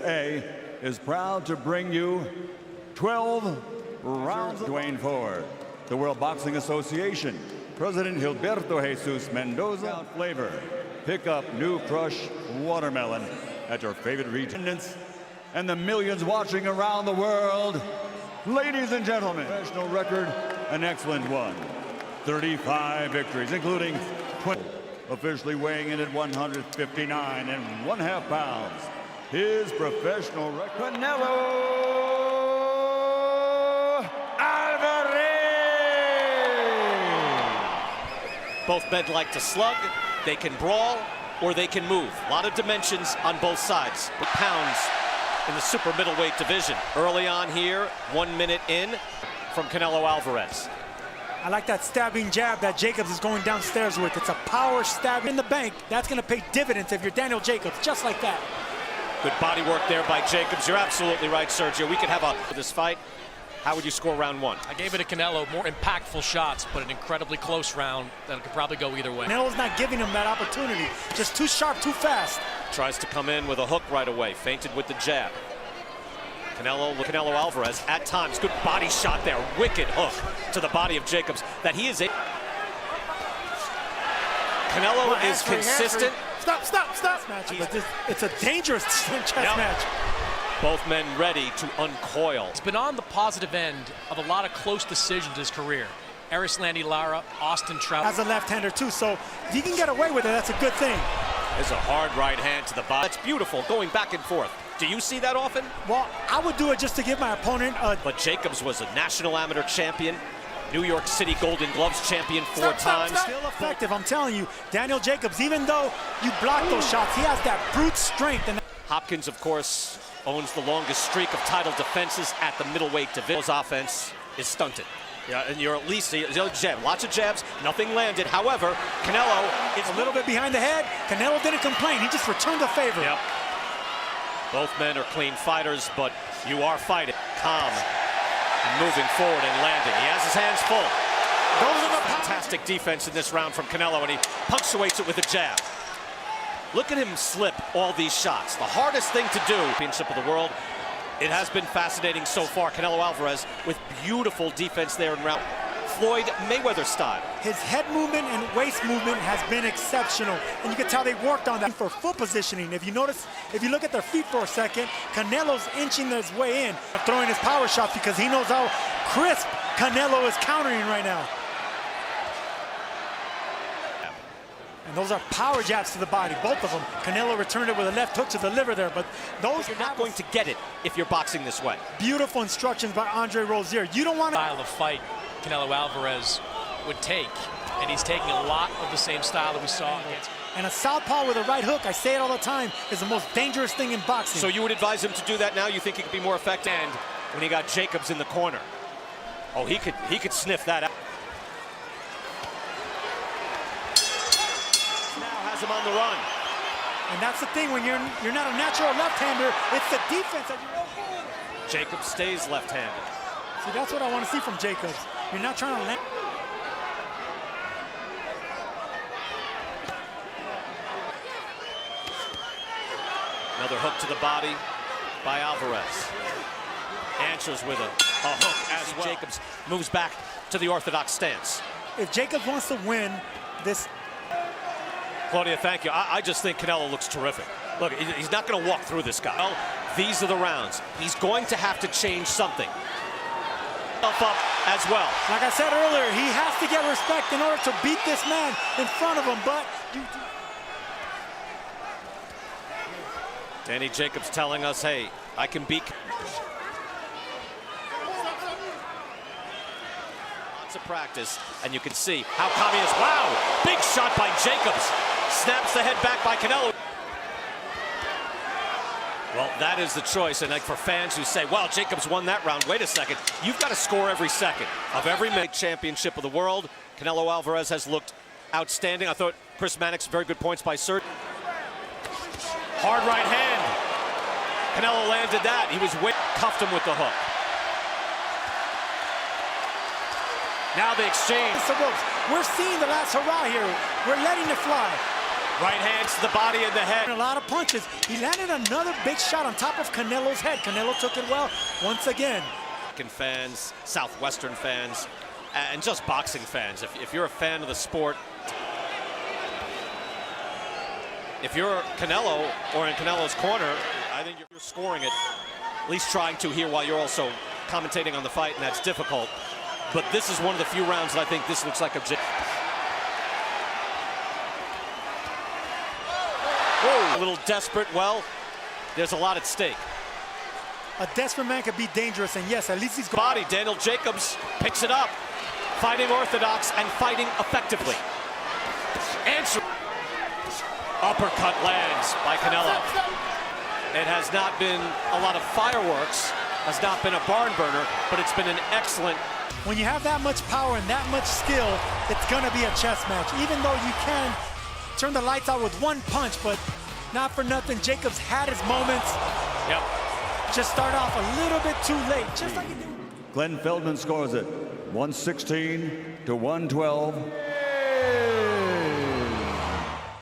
A is proud to bring you 12 rounds. Dwayne Ford, the World Boxing Association, President Gilberto Jesus Mendoza. Flavor. Pick up new Crush Watermelon at your favorite regions and the millions watching around the world. Ladies and gentlemen, professional record, an excellent one. 35 victories, including 20. Officially weighing in at 159 1/2 pounds. His professional record, Canello Alvarez. Both men like to slug, they can brawl, or they can move. A lot of dimensions on both sides. Pounds in the super middleweight division. Early on here, 1 minute in from Canello Alvarez. I like that stabbing jab that Jacobs is going downstairs with. It's a power stab in the bank. That's going to pay dividends if you're Daniel Jacobs, just like that. Good body work there by Jacobs. You're absolutely right, Sergio. We could have this fight. How would you score round one? I gave it to Canello. More impactful shots, but an incredibly close round that could probably go either way. Canelo's not giving him that opportunity. Just too sharp, too fast. Tries to come in with a hook right away. Feinted with the jab. Canello Alvarez at times. Good body shot there. Wicked hook to the body of Jacobs. That he is a... Canello is consistent. Stop. It's a dangerous chess match. Both men ready to uncoil. He's been on the positive end of a lot of close decisions in his career. Erislandy Lara, Austin Trout. As a left-hander too, so if he can get away with it, that's a good thing. There's a hard right hand to the body. That's beautiful, going back and forth. Do you see that often? Well, I would do it just to give my opponent a... But Jacobs was a national amateur champion, New York City Golden Gloves champion 4 times. Still effective, I'm telling you. Daniel Jacobs, even though you block those shots, he has that brute strength. And Hopkins, of course, owns the longest streak of title defenses at the middleweight division. His offense is stunted. Yeah, and you're at least the other jab. Lots of jabs, nothing landed. However, Canello is a little bit behind the head. Canello didn't complain. He just returned the favor. Yep. Both men are clean fighters, but you are fighting. Calm and moving forward and landing. He has his hands full. Those are the fantastic defense in this round from Canello, and he punctuates it with a jab. Look at him slip all these shots. The hardest thing to do, championship of the world. It has been fascinating so far. Canello Alvarez with beautiful defense there in round. Floyd Mayweather style. His head movement and waist movement has been exceptional. And you can tell they worked on that for foot positioning. If you notice, if you look at their feet for a second, Canelo's inching his way in, throwing his power shots because he knows how crisp Canello is countering right now. And those are power jabs to the body, both of them. Canello returned it with a left hook to the liver there, but those... You're not going to get it if you're boxing this way. Beautiful instructions by Andre Rozier. You don't want to... Style of fight Canello Alvarez would take, and he's taking a lot of the same style that we saw against. And a southpaw with a right hook, I say it all the time, is the most dangerous thing in boxing. So you would advise him to do that now? You think he could be more effective? And when he got Jacobs in the corner, oh, he could sniff that out. Him on the run. And that's the thing, when you're not a natural left-hander, it's the defense that you're... Jacobs stays left-handed. See, that's what I want to see from Jacobs. You're not trying to land. Another hook to the body by Alvarez. Answers with a hook as well. Jacobs moves back to the orthodox stance. If Jacobs wants to win this... Claudia, thank you. I just think Canello looks terrific. Look, he's not going to walk through this guy. Well, these are the rounds. He's going to have to change something. Up as well. Like I said earlier, he has to get respect in order to beat this man in front of him, but... Danny Jacobs telling us, hey, I can beat... Lots of practice, and you can see how calm he is. Wow, big shot by Jacobs. Snaps the head back by Canello. Well, that is the choice, and like for fans who say, well, Jacobs won that round. Wait a second, you've got to score every second of every championship of the world. Canello Alvarez has looked outstanding. I thought Chris Mannix, very good points by Sir. Hard right hand. Canello landed that. He was cuffed him with the hook. Now they exchange. We're seeing the last hurrah here. We're letting it fly. Right hands to the body and the head. A lot of punches. He landed another big shot on top of Canelo's head. Canelo took it well once again. Fans, Southwestern fans, and just boxing fans. If you're a fan of the sport, if you're Canelo or in Canelo's corner, I think you're scoring it, at least trying to here while you're also commentating on the fight, and that's difficult. But this is one of the few rounds that I think this looks like a... Whoa, a little desperate. Well, there's a lot at stake. A desperate man could be dangerous, and yes, at least he's got body. Daniel Jacobs picks it up, fighting orthodox and fighting effectively. Answer. Uppercut lands by Canelo. It has not been a lot of fireworks, has not been a barn burner, but it's been an excellent. When you have that much power and that much skill, it's gonna be a chess match. Even though you can turn the lights out with one punch, but not for nothing, Jacobs had his moments. Yep. Just start off a little bit too late, just like he did. Glenn Feldman scores it 116 to 112.